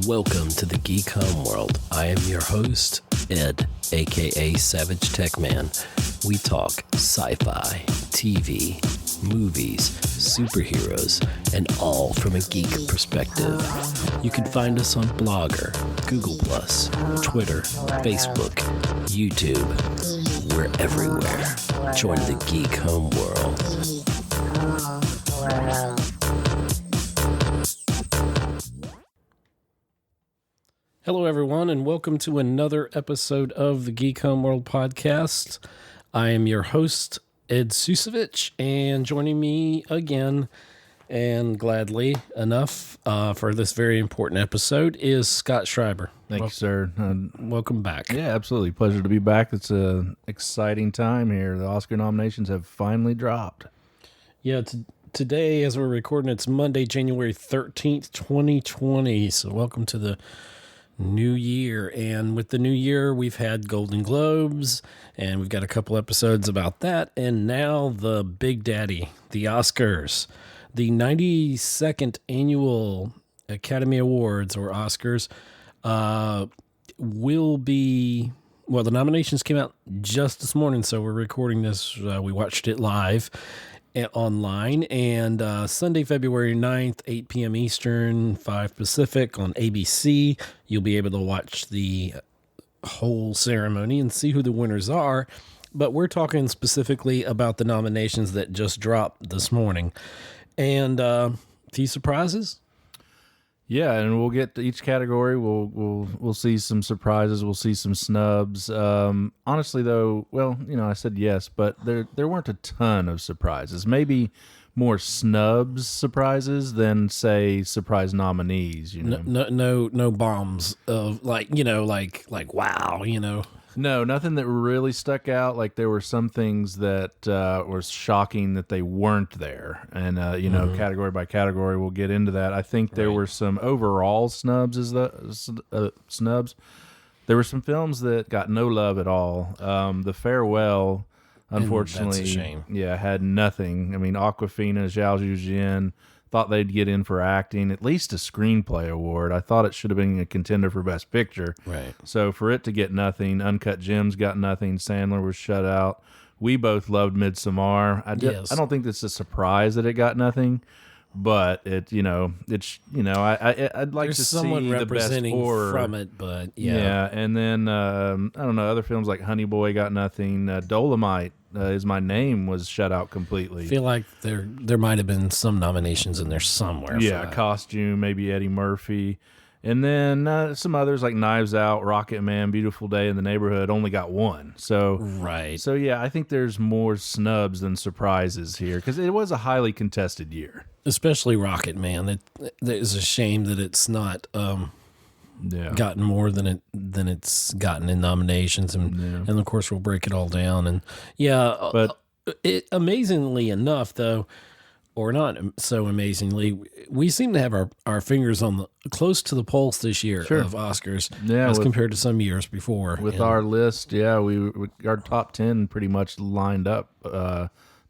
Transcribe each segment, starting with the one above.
Welcome to the Geek Homeworld. I am your host, Ed, aka Savage Tech Man. We talk sci-fi, TV, movies, superheroes, and all from a geek perspective. You can find us on Blogger, Google+, Twitter, Facebook, YouTube. We're everywhere. Join the Geek Homeworld. Hello, everyone, and welcome to another episode of the Geek Homeworld podcast. I am your host, Ed Ciucevich, and joining me again, and gladly enough, for this very important episode is Scott Schreiber. Thank you, sir. Welcome back. Yeah, absolutely. Pleasure to be back. It's an exciting time here. The Oscar nominations have finally dropped. Yeah, today, as we're recording, it's Monday, January 13th, 2020. So welcome to the new year. And with the new year, we've had Golden Globes, and we've got a couple episodes about that. And now the Big Daddy, the Oscars, the 92nd Annual Academy Awards, or Oscars, will be, well, the nominations came out just this morning, so we're recording this. We watched it live online, and Sunday, February 9th, 8 p.m. Eastern, 5 Pacific on ABC. You'll be able to watch the whole ceremony and see who the winners are. But we're talking specifically about the nominations that just dropped this morning. And a few surprises. Yeah, and we'll get to each category. We'll see some surprises. We'll see some snubs. Honestly, though, well, I said yes, but there weren't a ton of surprises. Maybe more snubs surprises than, say, surprise nominees. No bombs of like wow. No, nothing that really stuck out. Like, there were some things that were shocking that they weren't there. And, category by category, we'll get into that. I think there were some overall snubs. Snubs. There were some films that got no love at all. The Farewell, unfortunately, that's a shame. Yeah, had nothing. I mean, Awkwafina, Zhao Zhuzhen, thought they'd get in for acting, at least a screenplay award. I thought it should have been a contender for Best Picture. Right. So for it to get nothing, Uncut Gems got nothing, Sandler was shut out. We both loved Midsommar. Yes. I don't think it's a surprise that it got nothing, but I'd like There's to someone see the best representing horror from it, but yeah. And then I don't know, other films like Honey Boy got nothing. Dolomite Is My Name was shut out completely. I feel like there might have been some nominations in there somewhere. Yeah, for that. Costume, maybe Eddie Murphy. And then some others like Knives Out, Rocket Man, Beautiful Day in the Neighborhood only got one. So Right. So yeah, I think there's more snubs than surprises here because it was a highly contested year. Especially Rocket Man. It is a shame that it's not gotten more than it's gotten in nominations, and of course we'll break it all down. And but amazingly enough, though, or not so amazingly, we seem to have our fingers on close to the pulse this year of Oscars, as compared to some years before. With our list, our top 10 pretty much lined up.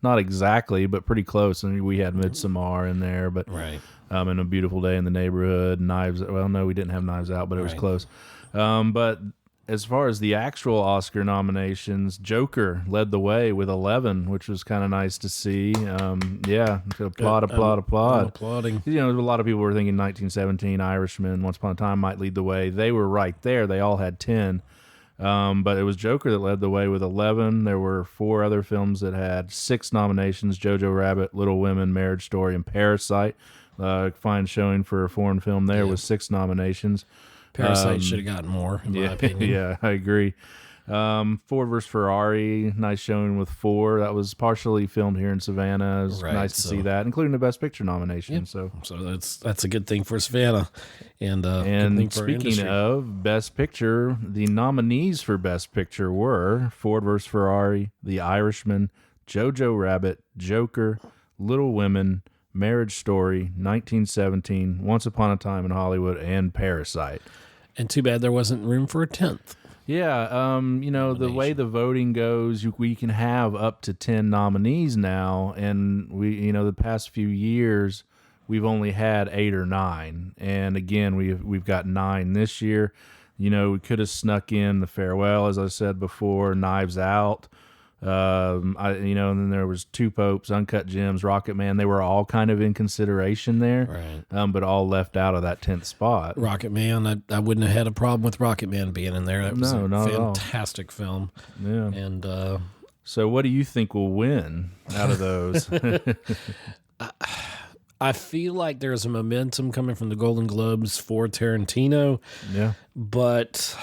Not exactly, but pretty close. I mean, we had Midsommar in there, but right. And A Beautiful Day in the Neighborhood, Knives. Well, no, we didn't have Knives Out, but it was close. But as far as the actual Oscar nominations, Joker led the way with 11, which was kind of nice to see. Applaud. Applauding. A lot of people were thinking 1917, Irishman, Once Upon a Time might lead the way. They were right there. They all had 10. But it was Joker that led the way with 11. There were 4 other films that had 6 nominations: Jojo Rabbit, Little Women, Marriage Story, and Parasite. Fine showing for a foreign film there with 6 nominations. Parasite should have gotten more, in my opinion. Yeah, I agree. Ford vs. Ferrari, nice showing with 4. That was partially filmed here in Savannah. It was nice to see that, including the Best Picture nomination. Yeah. So that's a good thing for Savannah. And good thing for speaking of Best Picture, the nominees for Best Picture were Ford vs. Ferrari, The Irishman, Jojo Rabbit, Joker, Little Women, Marriage Story, 1917, Once Upon a Time in Hollywood, and Parasite. And too bad there wasn't room for a 10th. Yeah, the way the voting goes, we can have up to 10 nominees now, and we, the past few years, we've only had 8 or 9, and again we've got 9 this year. You know, we could have snuck in The Farewell, as I said before, Knives Out. And then there was Two Popes, Uncut Gems, Rocket Man. They were all kind of in consideration there, right? but all left out of that 10th spot. Rocket Man, I wouldn't have had a problem with Rocket Man being in there. That was a fantastic film. Yeah. And so, what do you think will win out of those? I feel like there's a momentum coming from the Golden Globes for Tarantino. Yeah, but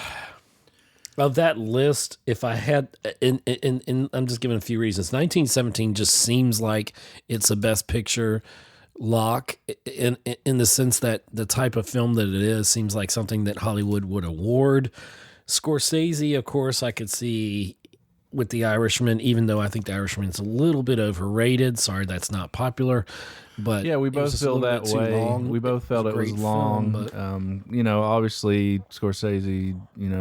of that list, if I had, and I'm just giving a few reasons. 1917 just seems like it's a Best Picture lock in the sense that the type of film that it is seems like something that Hollywood would award. Scorsese, of course, I could see with The Irishman, even though I think The Irishman is a little bit overrated. Sorry, that's not popular. But yeah, we both feel that way. We both felt it was long. Film, but, obviously Scorsese,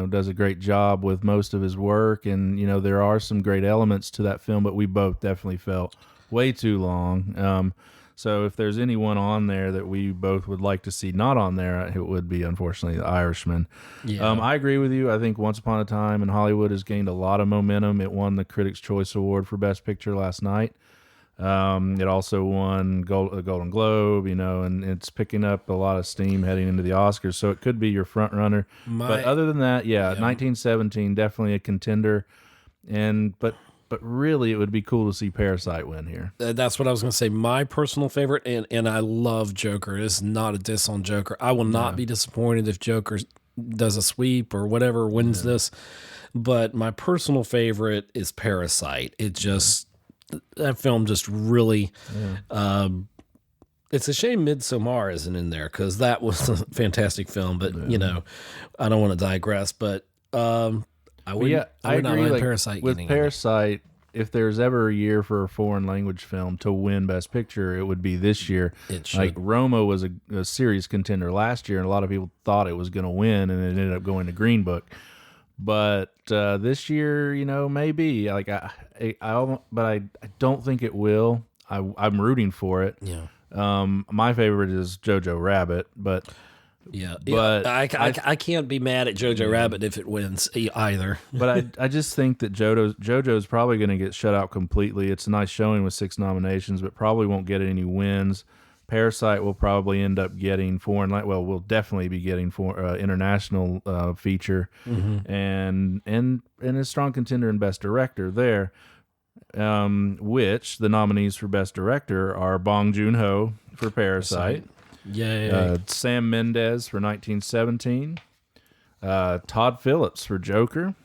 does a great job with most of his work, and there are some great elements to that film. But we both definitely felt way too long. So if there's anyone on there that we both would like to see not on there, it would be, unfortunately, The Irishman. Yeah. I agree with you. I think Once Upon a Time in Hollywood has gained a lot of momentum. It won the Critics' Choice Award for Best Picture last night. It also won a Golden Globe, and it's picking up a lot of steam heading into the Oscars. So it could be your front runner. But other than that, 1917, definitely a contender. But really, it would be cool to see Parasite win here. That's what I was going to say. My personal favorite, and I love Joker. It's not a diss on Joker. I will not be disappointed if Joker does a sweep or whatever, wins this. But my personal favorite is Parasite. It just... That film just really, it's a shame Midsommar isn't in there because that was a fantastic film. But I don't want to digress. But I would not mind Parasite. With Parasite, if there's ever a year for a foreign language film to win Best Picture, it would be this year. It should. Like Roma was a serious contender last year, and a lot of people thought it was going to win, and it ended up going to Green Book. But this year, maybe but I don't think it will. I'm rooting for it. Yeah. My favorite is Jojo Rabbit, but I can't be mad at Jojo Rabbit if it wins either. But I just think that JoJo's probably going to get shut out completely. It's a nice showing with 6 nominations, but probably won't get any wins. Parasite will probably end up getting we'll definitely be getting international feature, and a strong contender in Best Director there, which the nominees for Best Director are Bong Joon-ho for Parasite, Sam Mendes for 1917, Todd Phillips for Joker,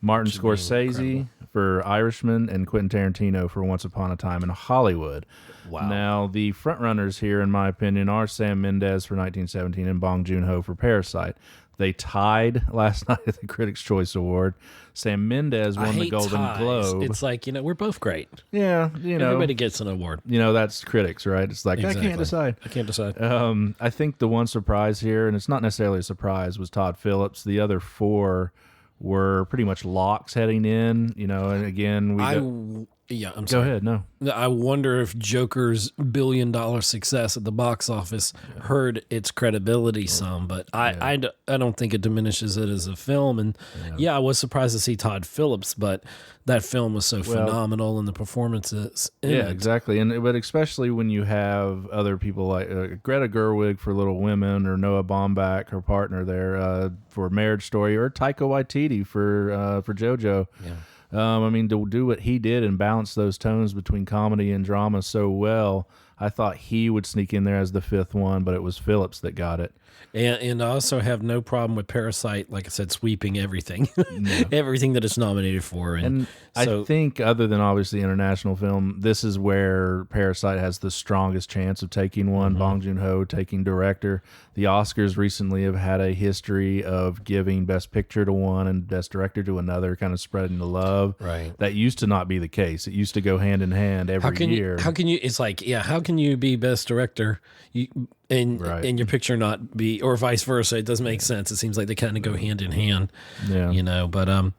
Martin Scorsese for Irishman, and Quentin Tarantino for Once Upon a Time in Hollywood. Wow. Now, the frontrunners here, in my opinion, are Sam Mendes for 1917 and Bong Joon-ho for Parasite. They tied last night at the Critics' Choice Award. Sam Mendes won the Golden Globe. It's like, we're both great. Yeah, everybody gets an award. That's critics, right? It's like, exactly. I can't decide. I think the one surprise here, and it's not necessarily a surprise, was Todd Phillips. The other 4 were pretty much locks heading in, and again, I'm sorry. Go ahead, no. I wonder if Joker's $1 billion success at the box office hurt its credibility some, but I don't think it diminishes it as a film. And I was surprised to see Todd Phillips, but that film was so phenomenal and the performances in it. Exactly. But especially when you have other people like Greta Gerwig for Little Women, or Noah Baumbach, her partner there, for Marriage Story, or Taika Waititi for JoJo. Yeah. To do what he did and balance those tones between comedy and drama so well, I thought he would sneak in there as the 5th one, but it was Phillips that got it. And I also have no problem with Parasite, like I said, sweeping everything, everything that it's nominated for. And so, I think, other than obviously international film, this is where Parasite has the strongest chance of taking one. Bong Joon-ho taking director. The Oscars recently have had a history of giving Best Picture to one and Best Director to another, kind of spreading the love. Right. That used to not be the case. It used to go hand in hand every year. How can you be Best Director and your picture not be, or vice versa? It doesn't make sense. It seems like they kind of go hand in hand. Yeah. But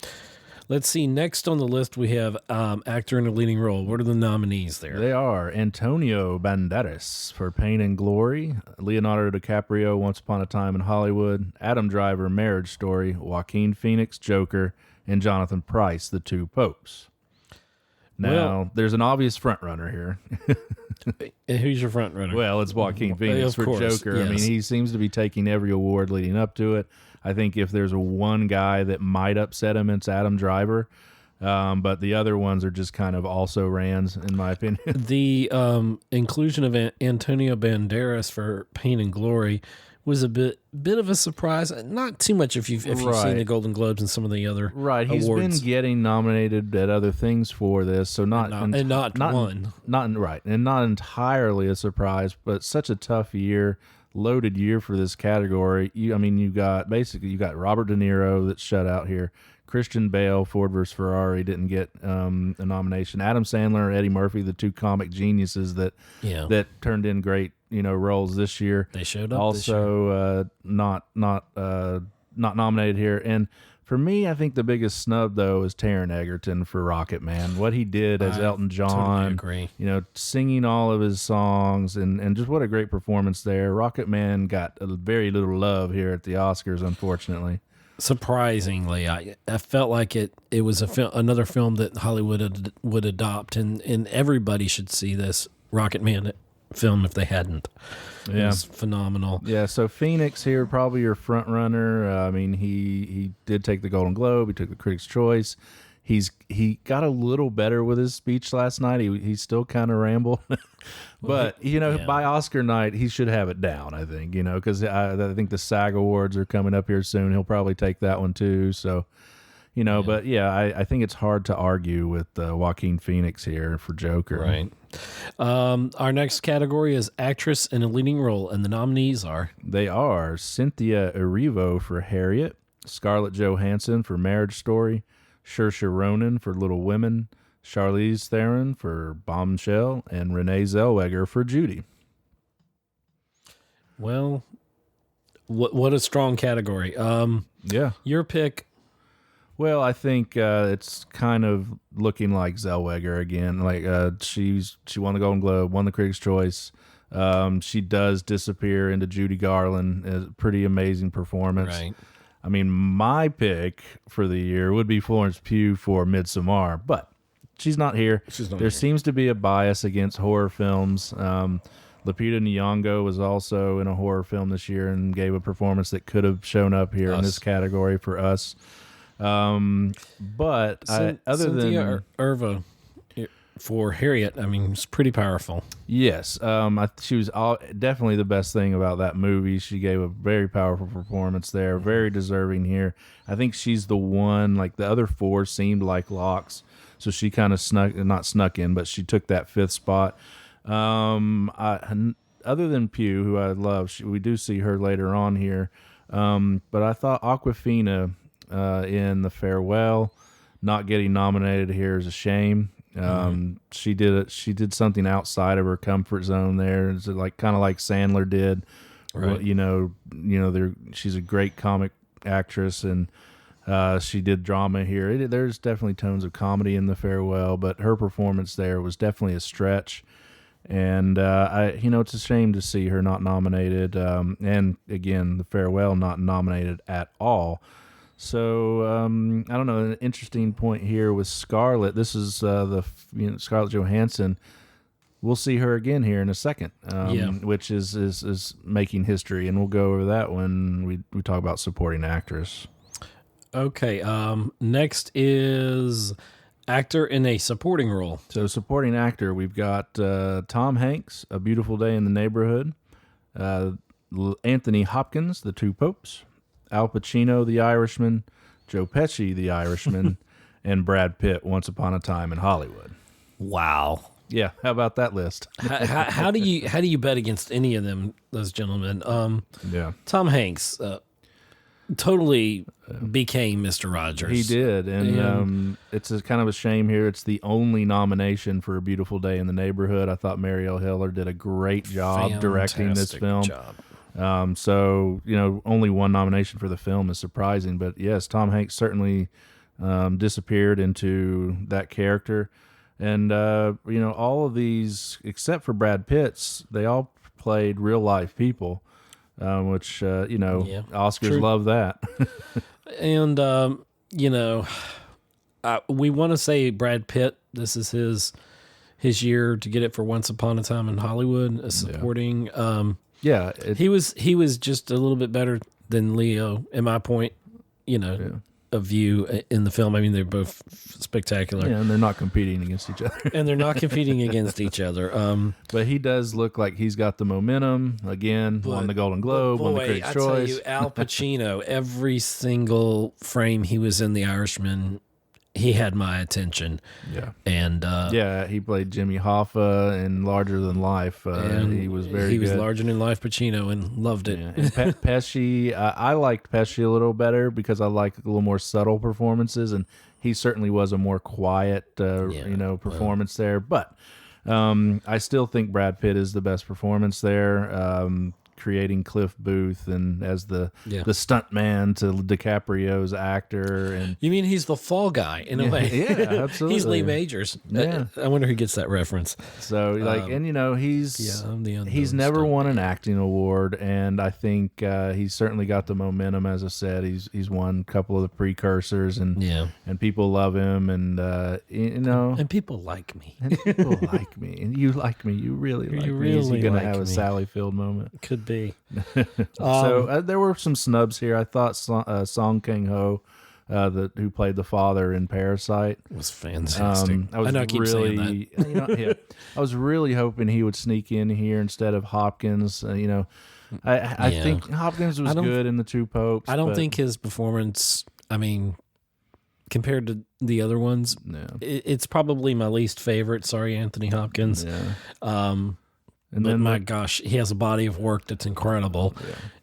Let's see. Next on the list, we have actor in a leading role. What are the nominees there? They are Antonio Banderas for Pain and Glory, Leonardo DiCaprio, Once Upon a Time in Hollywood, Adam Driver, Marriage Story, Joaquin Phoenix, Joker, and Jonathan Pryce, The Two Popes. Now, there's an obvious front runner here. Who's your front runner? Well, it's Joaquin Phoenix for Joker. Yes. I mean, he seems to be taking every award leading up to it. I think if there's one guy that might upset him, it's Adam Driver. But the other ones are just kind of also rans, in my opinion. The inclusion of Antonio Banderas for Pain and Glory was a bit of a surprise. Not too much if you've seen the Golden Globes and some of the other He's awards. been getting nominated at other things for this, so not won. And not entirely a surprise, but such a tough year, loaded year for this category. You got Robert De Niro that's shut out here. Christian Bale, Ford vs. Ferrari, didn't get a nomination. Adam Sandler, Eddie Murphy, the two comic geniuses that turned in great roles this year. They showed up. Also, not nominated here. And for me, I think the biggest snub though is Taron Egerton for Rocket Man. What he did as Elton John, totally agree. Singing all of his songs and just what a great performance there. Rocket Man got very little love here at the Oscars, unfortunately. Surprisingly, I felt like it was another film that Hollywood would adopt, and everybody should see this Rocket Man film if they hadn't. It was phenomenal. Yeah, so Phoenix here, probably your front runner. He did take the Golden Globe. He took the Critics' Choice. He got a little better with his speech last night. He still kind of rambled. But, by Oscar night, he should have it down, I think, because I think the SAG Awards are coming up here soon. He'll probably take that one too. So, but I think it's hard to argue with Joaquin Phoenix here for Joker. Right. Our next category is actress in a leading role, and the nominees are? They are Cynthia Erivo for Harriet, Scarlett Johansson for Marriage Story, Saoirse Ronan for Little Women, Charlize Theron for Bombshell, and Renee Zellweger for Judy. Well, what a strong category. Your pick. Well, I think it's kind of looking like Zellweger again. Like she won the Golden Globe, won the Critics' Choice. She does disappear into Judy Garland. A pretty amazing performance. Right. I mean, my pick for the year would be Florence Pugh for Midsommar, but she's not here. There seems to be a bias against horror films. Lupita Nyong'o was also in a horror film this year and gave a performance that could have shown up here in this category for us. But Cynthia Erivo for Harriet, it's pretty powerful. Yes, she was definitely the best thing about that movie. She gave a very powerful performance there, very deserving here. I think she's the one, like the other four seemed like locks, so she kind of not snuck in, but she took that fifth spot. Other than Pugh, who I love, we do see her later on here, but I thought Awkwafina in The Farewell not getting nominated here is a shame. She did something outside of her comfort zone there. It's like kind of like Sandler did. Right. She's a great comic actress, and she did drama here. There's definitely tones of comedy in The Farewell, but her performance there was definitely a stretch. And it's a shame to see her not nominated. And again, The Farewell not nominated at all. So I don't know. An interesting point here with Scarlett. This is Scarlett Johansson. We'll see her again here in a second, which is making history, and we'll go over that when we talk about supporting actress. Okay. Next is actor in a supporting role. So supporting actor, we've got Tom Hanks, A Beautiful Day in the Neighborhood, Anthony Hopkins, The Two Popes, Al Pacino, The Irishman, Joe Pesci, The Irishman, and Brad Pitt, Once Upon a Time in Hollywood. Wow. Yeah, how about that list? how do you bet against any of those gentlemen? Tom Hanks totally became Mr. Rogers. He did, and it's kind of a shame here. It's the only nomination for A Beautiful Day in the Neighborhood. I thought Marielle Heller did a great job directing this film. So only one nomination for the film is surprising, but yes, Tom Hanks certainly disappeared into that character. And, all of these, except for Brad Pitt's, they all played real life people, which, Oscars true. love that. And, we want to say Brad Pitt, this is his year to get it for Once Upon a Time in Hollywood, a supporting. He was just a little bit better than Leo, in my point, of view in the film. I mean, they're both spectacular. Yeah, and they're not competing against each other. But he does look like he's got the momentum. Again, won the Golden Globe, won the Critics' Choice. Tell you, Al Pacino, every single frame he was in The Irishman, he had my attention. Yeah. And he played Jimmy Hoffa in Larger Than Life. And he was very good. He was Larger Than Life Pacino and loved it. Yeah. And Pesci, I liked Pesci a little better because I like a little more subtle performances, and he certainly was a more quiet, performance there. But I still think Brad Pitt is the best performance there. Creating Cliff Booth and as the stunt man to DiCaprio's actor. And you mean he's the fall guy in a way? Yeah, absolutely. He's Lee Majors. Yeah. I wonder who gets that reference. So he's never won an acting award, and I think he's certainly got the momentum. As I said, he's won a couple of the precursors, and people love him, and and people like me, and people like me, and you like me. You really like me. Is he going to have a Sally Field moment? Could be. So there were some snubs here. I thought Song Kang-ho, who played the father in Parasite, was fantastic. I was really hoping he would sneak in here instead of Hopkins. I think Hopkins was good in The Two Popes. I don't think his performance, compared to the other ones, it's probably my least favorite. Sorry, Anthony Hopkins. Yeah. And then, my gosh, he has a body of work that's incredible.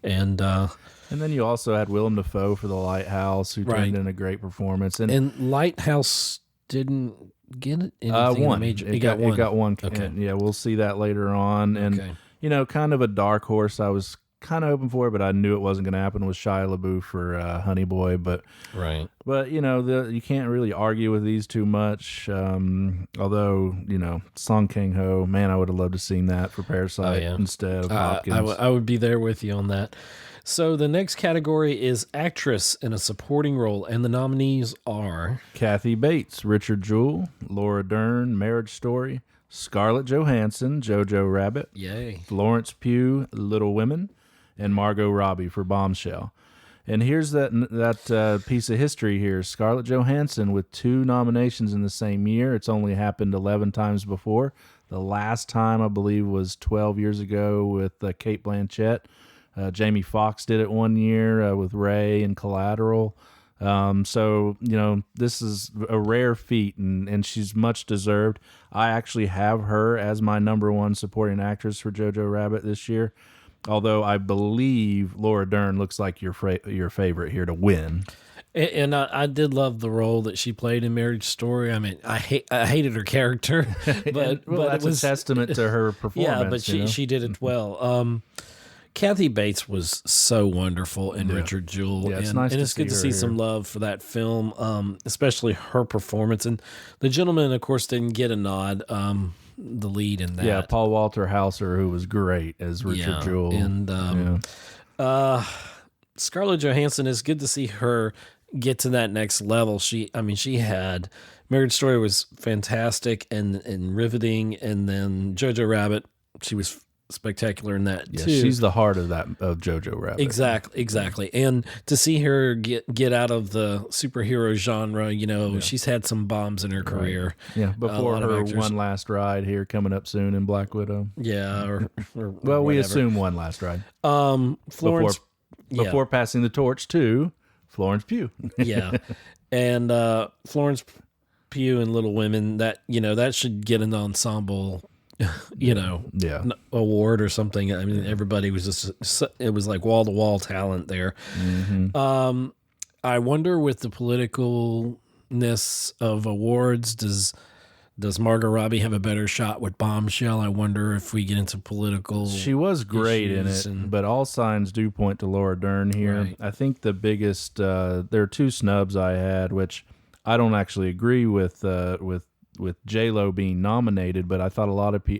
Yeah. And then you also had Willem Dafoe for The Lighthouse, who turned in a great performance. And Lighthouse didn't get anything one. Major. It got one. Okay. And, we'll see that later on. And, kind of a dark horse I was kind of hoping for, but I knew it wasn't going to happen, was Shia LaBeouf for Honey Boy. But you can't really argue with these too much. Although Song Kang-ho, man, I would have loved to seen that for Parasite instead of Hopkins. I would be there with you on that. So the next category is actress in a supporting role, and the nominees are Kathy Bates, Richard Jewell, Laura Dern, Marriage Story, Scarlett Johansson, Jojo Rabbit, yay, Florence Pugh, Little Women, and Margot Robbie for Bombshell. And here's that piece of history here. Scarlett Johansson with 2 nominations in the same year. It's only happened 11 times before. The last time, I believe, was 12 years ago with Cate Blanchett. Jamie Foxx did it one year with Ray and Collateral. So, this is a rare feat, and she's much deserved. I actually have her as my number 1 supporting actress for Jojo Rabbit this year. Although I believe Laura Dern looks like your favorite here to win. And I did love the role that she played in Marriage Story. I hated her character, but that's it was a testament to her performance. Yeah, but she did it well. Kathy Bates was so wonderful in Richard Jewell. Yeah, it's and it's good to see some love for that film, especially her performance. And the gentleman, of course, didn't get a nod. The lead in that. Yeah, Paul Walter Hauser, who was great as Richard Jewell. And Scarlett Johansson, is good to see her get to that next level. She had Marriage Story was fantastic and riveting, and then Jojo Rabbit, she was spectacular in that too. She's the heart of Jojo Rabbit. Exactly. And to see her get out of the superhero genre, she's had some bombs in her career. Yeah, before her one last ride here coming up soon in Black Widow. Yeah, or well, we assume one last ride. Florence before passing the torch to Florence Pugh. Yeah. And Florence Pugh and Little Women, that should get an ensemble award or something. I mean, everybody was it was like wall-to-wall talent there. Mm-hmm. I wonder, with the politicalness of awards, does Margot Robbie have a better shot with Bombshell? I wonder if we get into political. She was great in it, but all signs do point to Laura Dern here. Right. I think the biggest, there are 2 snubs I had, which I don't actually agree with J-Lo being nominated, but I thought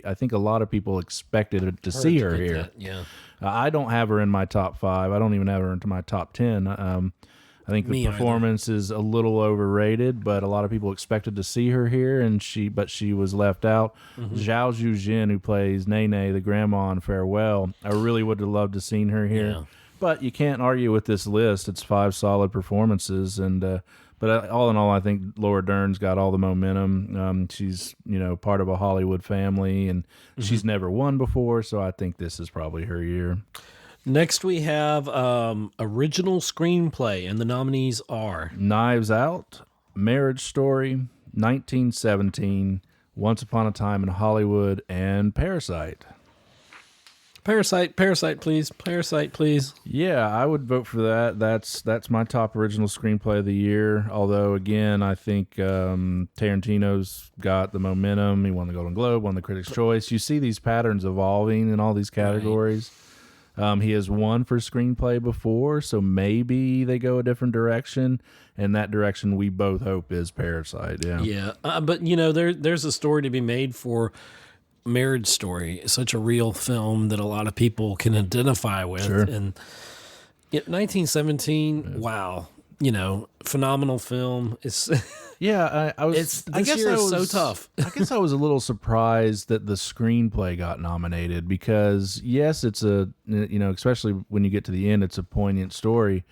I think a lot of people expected to see her here. Yeah. I don't have her in my top 5. I don't even have her into my top 10. I think the performance is a little overrated, but a lot of people expected to see her here, but she was left out. Zhao Zhuzhen, who plays Nene, the grandma in Farewell, I really would have loved to seen her here. Yeah. But you can't argue with this list. It's 5 solid performances, but all in all, I think Laura Dern's got all the momentum. She's part of a Hollywood family, and she's never won before, so I think this is probably her year. Next, we have original screenplay, and the nominees are Knives Out, Marriage Story, 1917, Once Upon a Time in Hollywood, and Parasite. Parasite, please. Parasite, please. Yeah, I would vote for that. That's my top original screenplay of the year. Although, again, I think Tarantino's got the momentum. He won the Golden Globe, won the Critics' Choice. You see these patterns evolving in all these categories. Right. He has won for screenplay before, so maybe they go a different direction, and that direction we both hope is Parasite. Yeah. But there's a story to be made for Marriage Story. Such a real film that a lot of people can identify with. Sure. And 1917, wow, phenomenal film. It's yeah, I was. I guess it was so tough. I guess I was a little surprised that the screenplay got nominated because yes, it's especially when you get to the end, it's a poignant story,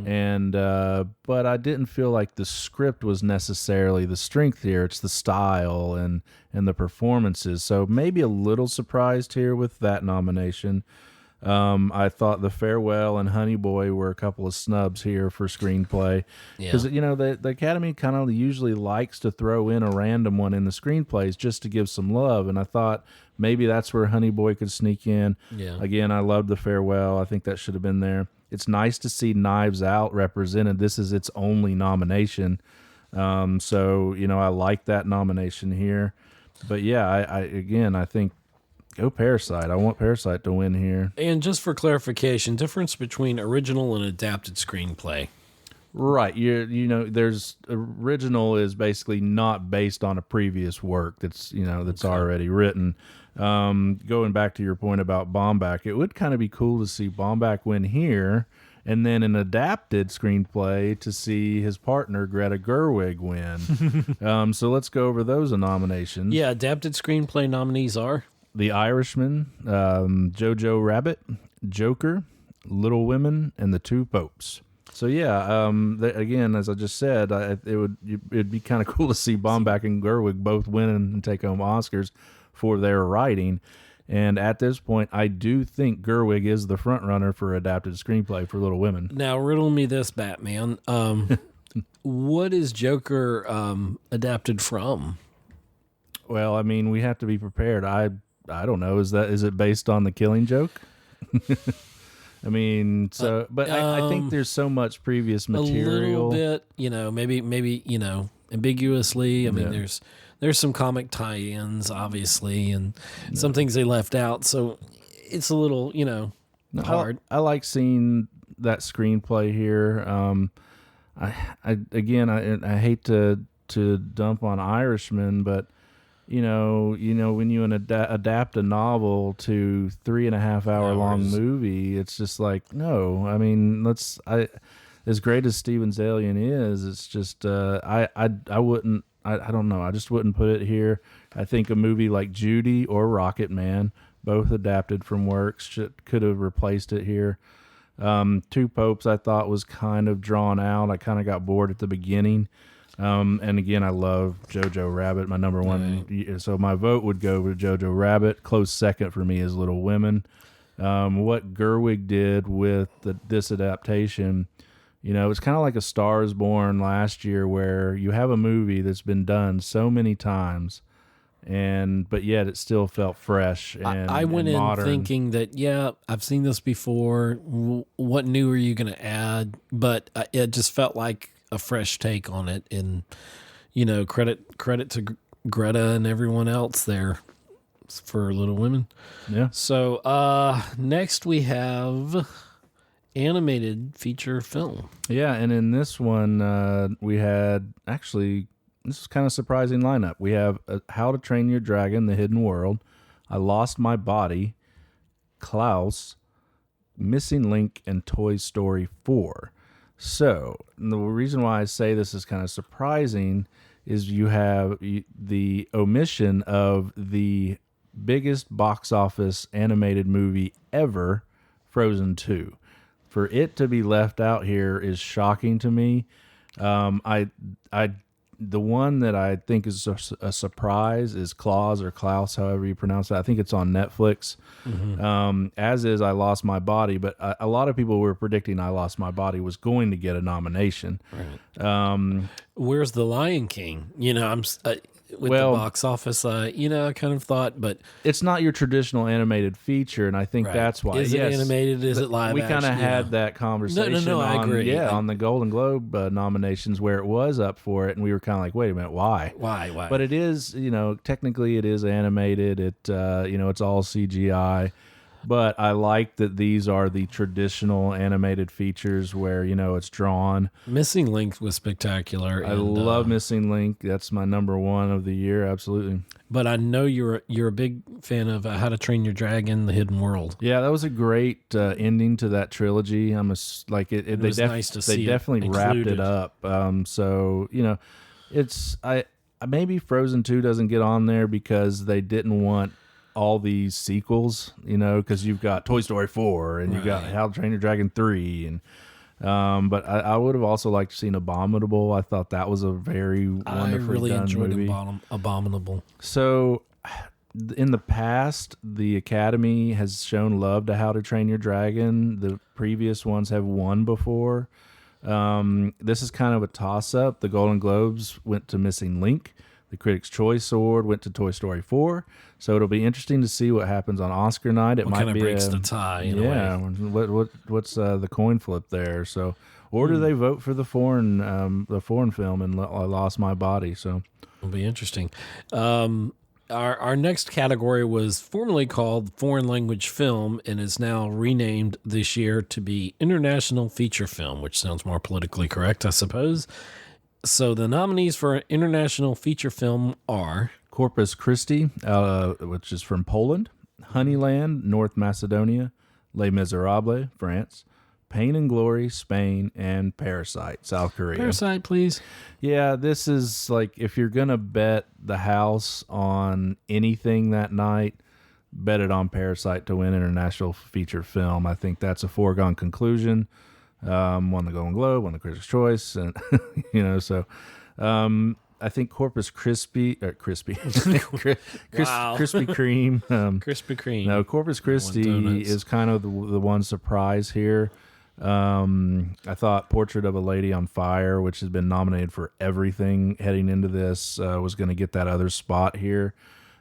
and but I didn't feel like the script was necessarily the strength here. It's the style and the performances. So maybe a little surprised here with that nomination. I thought The Farewell and Honey Boy were a couple of snubs here for screenplay because the Academy kind of usually likes to throw in a random one in the screenplays just to give some love, and I thought maybe that's where Honey Boy could sneak in. Yeah. Again, I loved The Farewell. I think that should have been there. It's nice to see Knives Out represented. This is its only nomination, so I like that nomination here. But yeah, I think. Go Parasite. I want Parasite to win here. And just for clarification, difference between original and adapted screenplay. Right. There's original is basically not based on a previous work that's already written. Going back to your point about Baumbach, it would kind of be cool to see Baumbach win here, and then an adapted screenplay to see his partner Greta Gerwig win. So let's go over those nominations. Yeah, adapted screenplay nominees are The Irishman, Jojo Rabbit, Joker, Little Women, and The Two Popes. So yeah, again, as I just said, it'd be kind of cool to see Baumbach and Gerwig both win and take home Oscars for their writing. And at this point, I do think Gerwig is the front runner for adapted screenplay for Little Women. Now, riddle me this, Batman. What is Joker adapted from? Well, we have to be prepared. I don't know. Is it based on The Killing Joke? But I think there's so much previous material. A little bit, maybe, ambiguously. There's some comic tie-ins, obviously, and some things they left out. So it's a little, hard. I like seeing that screenplay here. I hate to dump on Irishman, but when you adapt a novel to 3.5 hour long movie, it's just like, no, as great as Steven's Alien is, it's just, I don't know. I just wouldn't put it here. I think a movie like Judy or Rocket Man, both adapted from works, could have replaced it here. Two Popes I thought was kind of drawn out. I kind of got bored at the beginning. And again, I love Jojo Rabbit, my number one. Right. So my vote would go with Jojo Rabbit. Close second for me is Little Women. What Gerwig did with this adaptation, it's kind of like A Star is Born last year, where you have a movie that's been done so many times, but yet it still felt fresh and I went and in modern. Thinking that, I've seen this before. What new are you going to add? But it just felt like a fresh take on it, and credit to Greta and everyone else there for Little Women. Yeah. So next we have animated feature film. Yeah, and in this one, we had actually, this is kind of surprising lineup. We have How to Train Your Dragon, The Hidden World, I Lost My Body, Klaus, Missing Link, and Toy Story 4. So, the reason why I say this is kind of surprising is you have the omission of the biggest box office animated movie ever, Frozen 2. For it to be left out here is shocking to me. The one that I think is a surprise is Klaus or Klaus, however you pronounce it. I think it's on Netflix. As is I Lost My Body, but a lot of people were predicting I Lost My Body was going to get a nomination. Right. Where's The Lion King? I'm with the box office. I kind of thought, but it's not your traditional animated feature, and I think that's why. Is it animated? Is it live? We kind of had that conversation. No, I agree. Yeah, on the Golden Globe nominations where it was up for it, and we were kind of like, wait a minute, why? Why? But it is, technically it is animated. It, it's all CGI. But I like that these are the traditional animated features where, it's drawn. Missing Link was spectacular. I love Missing Link. That's my number one of the year, absolutely. But I know you're a big fan of How to Train Your Dragon, The Hidden World. Yeah, that was a great ending to that trilogy. It was nice to see. They definitely wrapped it up. Maybe Frozen 2 doesn't get on there because they didn't want all these sequels, because you've got Toy Story 4 and you've got How to Train Your Dragon 3 and but I would have also liked to see Abominable. I thought that was a very wonderfully done movie. Abominable. So in the past, the Academy has shown love to How to Train Your Dragon. The previous ones have won before. This is kind of a toss-up. The Golden Globes went to Missing Link. The Critics' Choice Award went to Toy Story 4. So it'll be interesting to see what happens on Oscar night. It might be breaks the tie in a way. What's the coin flip there? So, or do they vote for the foreign film and I Lost My Body? So it'll be interesting. Our next category was formerly called Foreign Language Film and is now renamed this year to be International Feature Film, which sounds more politically correct, I suppose. So the nominees for International Feature Film are Corpus Christi, which is from Poland, Honeyland, North Macedonia, Les Miserables, France, Pain and Glory, Spain, and Parasite, South Korea. Parasite, please. Yeah, this is like if you're going to bet the house on anything that night, bet it on Parasite to win International Feature Film. I think that's a foregone conclusion. Won the Golden Globe, won the Critics' Choice, and I think Corpus Krispy, Krispy Kreme. Krispy Kreme. No, Corpus Christi is kind of the one surprise here. I thought Portrait of a Lady on Fire, which has been nominated for everything heading into this, was going to get that other spot here.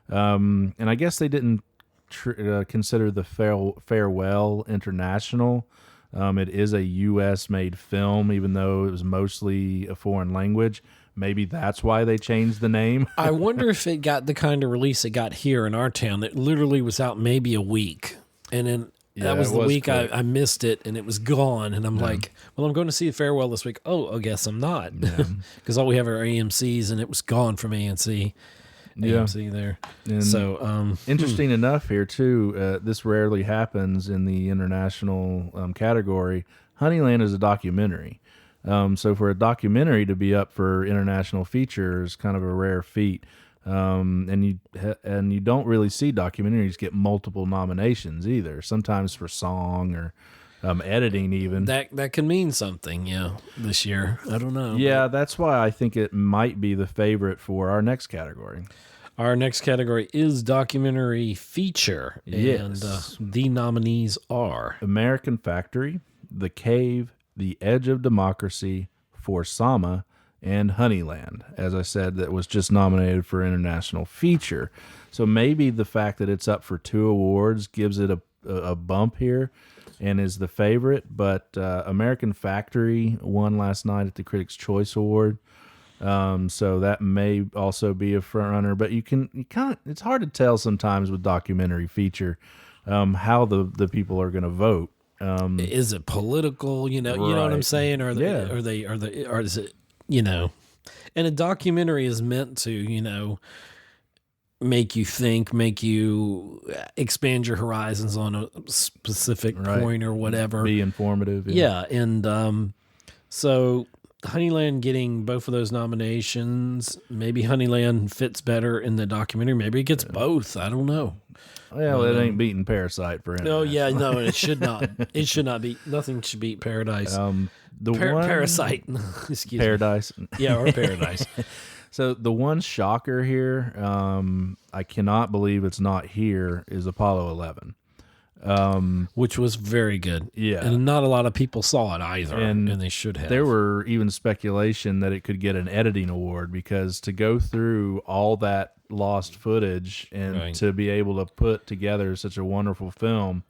And I guess they didn't consider the Farewell International. It is a U.S.-made film, even though it was mostly a foreign language. Maybe that's why they changed the name. I wonder if it got the kind of release it got here in our town that literally was out maybe a week. And then that was the week I missed it, and it was gone. And I'm like, well, I'm going to see Farewell this week. Oh, I guess I'm not. Because all we have are AMCs, and it was gone from AMC there. And so interesting enough here too, this rarely happens in the international category. Honeyland is a documentary, so for a documentary to be up for international feature is kind of a rare feat. And you don't really see documentaries get multiple nominations either. Sometimes for song or editing even. That can mean something, this year. I don't know. Yeah, that's why I think it might be the favorite for our next category. Our next category is documentary feature. Yes. And the nominees are American Factory, The Cave, The Edge of Democracy, For Sama, and Honeyland. As I said, that was just nominated for international feature. So maybe the fact that it's up for 2 awards gives it a bump here and is the favorite. But American Factory won last night at the Critics' Choice Award. So that may also be a front runner, but it's hard to tell sometimes with documentary feature, how the people are going to vote. Is it political? You know what I'm saying? Or is it, and a documentary is meant to, make you think, make you expand your horizons on a specific point or whatever. Be informative. Yeah. And so Honeyland getting both of those nominations, maybe Honeyland fits better in the documentary. Maybe it gets both. I don't know. Well, it ain't beating Parasite for him. Oh, yeah, no, it should not. It should not be. Nothing should beat Paradise. Parasite. Excuse Paradise. me. Yeah, or Paradise. So the one shocker here, I cannot believe it's not here, is Apollo 11. Which was very good. Yeah. And not a lot of people saw it either, and they should have. There were even speculation that it could get an editing award, because to go through all that lost footage and to be able to put together such a wonderful film.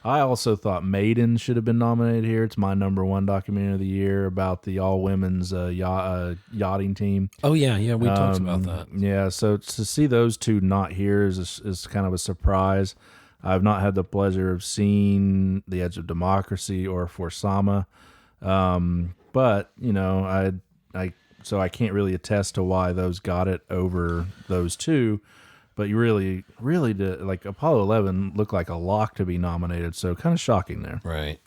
I also thought Maiden should have been nominated here. It's my number one documentary of the year about the all-women's yachting team. Oh, yeah, we talked about that. Yeah, so to see those two not here is kind of a surprise. I've not had the pleasure of seeing The Edge of Democracy or For Sama, but I can't really attest to why those got it over those two. But you really did, like, Apollo 11 looked like a lock to be nominated, so kind of shocking there. Right.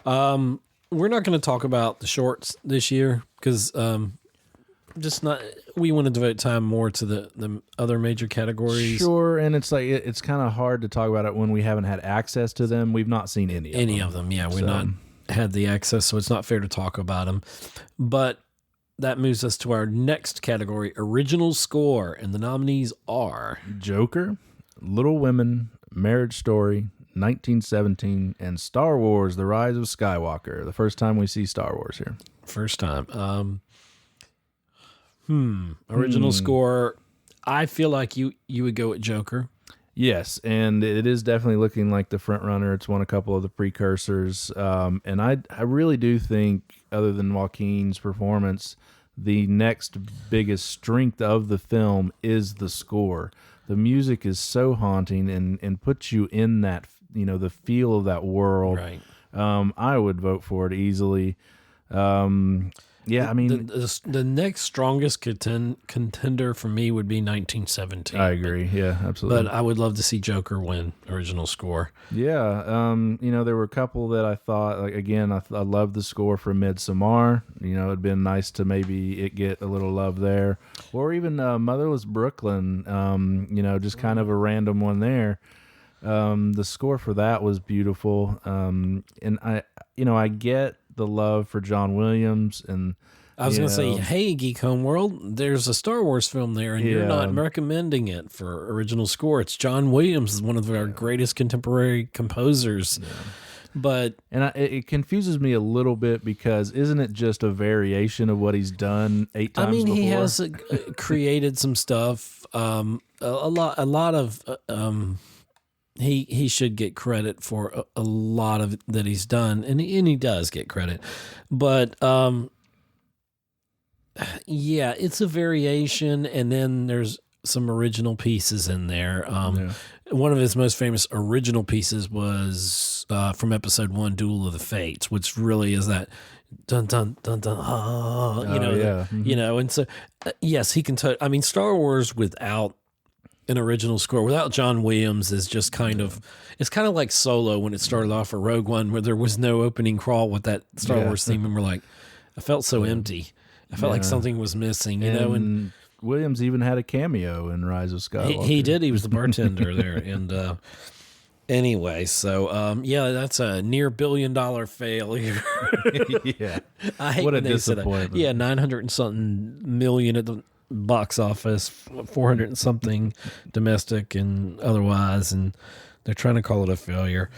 We're not going to talk about the shorts this year because we want to devote time more to the other major categories. Sure, and it's like it's kind of hard to talk about it when we haven't had access to them. We've not seen any of them. Yeah, we've not had the access, so it's not fair to talk about them. But that moves us to our next category, original score, and the nominees are Joker, Little Women, Marriage Story, 1917, and Star Wars: The Rise of Skywalker. The first time we see Star Wars here. First time. Original score. I feel like you would go with Joker. Yes, and it is definitely looking like the front runner. It's won a couple of the precursors, and I really do think, other than Joaquin's performance, the next biggest strength of the film is the score. The music is so haunting and puts you in that, the feel of that world. Right. I would vote for it easily. Yeah, I mean, the next strongest contender for me would be 1917. I agree. Yeah, absolutely. But I would love to see Joker win original score. Yeah, there were a couple that I thought, like, again, I love the score for Midsommar. It'd been nice to maybe it get a little love there, or even Motherless Brooklyn. Just kind of a random one there. The score for that was beautiful, and I get the love for John Williams, and I was going to say, hey, Geek Homeworld, there's a Star Wars film there, and you're not recommending it for original score. It's John Williams, one of our greatest contemporary composers. Yeah. But it confuses me a little bit, because isn't it just a variation of what he's done 8 times before? He has created some stuff. A lot of. He should get credit for a lot of that he's done, and he does get credit. But it's a variation, and then there's some original pieces in there. One of his most famous original pieces was from episode 1, Duel of the Fates, which really is that dun dun dun dun. And so yes, he can. Star Wars without an original score, without John Williams, is just it's kind of like Solo when it started off, or Rogue One, where there was no opening crawl with that Star Wars theme, and we're like, I felt so empty. I felt like something was missing, and Williams even had a cameo in Rise of Skywalker. He did. He was the bartender there, and anyway, so that's a near $1 billion failure. Yeah, I hate what a when they said disappointment. 900 and something million at the box office, 400 and something domestic and otherwise, and they're trying to call it a failure.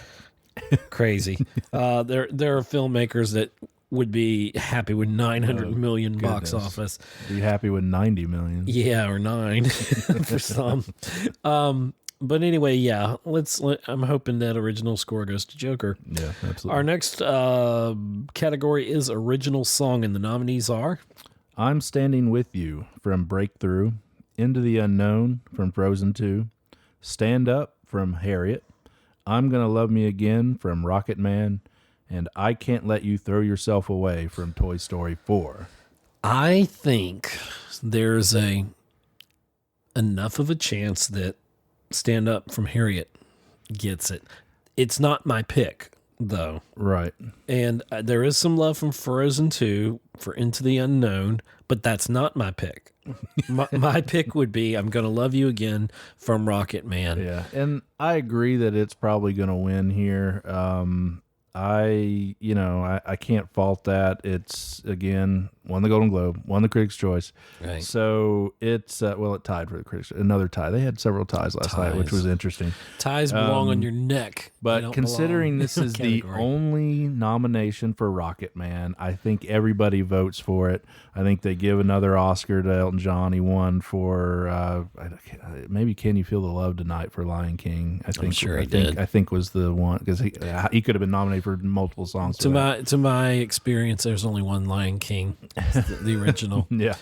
Crazy. There are filmmakers that would be happy with 900 million box office. Be happy with 90 million. Yeah, or 9 for some. But anyway, I'm hoping that original score goes to Joker. Yeah, absolutely. Our next category is original song, and the nominees are I'm Standing With You from Breakthrough, Into the Unknown from Frozen 2, Stand Up from Harriet, I'm Gonna Love Me Again from Rocket Man, and I Can't Let You Throw Yourself Away from Toy Story 4. I think there's enough of a chance that Stand Up from Harriet gets it. It's not my pick, though. Right. And there is some love from Frozen 2 for Into the Unknown, but that's not my pick. my pick would be I'm Gonna Love You Again from Rocket Man. Yeah, and I agree that it's probably going to win here. I can't fault that. It's, again, won the Golden Globe, won the Critics' Choice. Right. So it's, it tied for the Critics. Another tie. They had several ties last night, which was interesting. Ties belong on your neck. But considering this is the only nomination for Rocket Man, I think everybody votes for it. I think they give another Oscar to Elton John. He won for maybe Can You Feel the Love Tonight for Lion King. I'm sure he did. I think was the one, because he could have been nominated for multiple songs. To my experience, there's only one Lion King, the original. Yeah.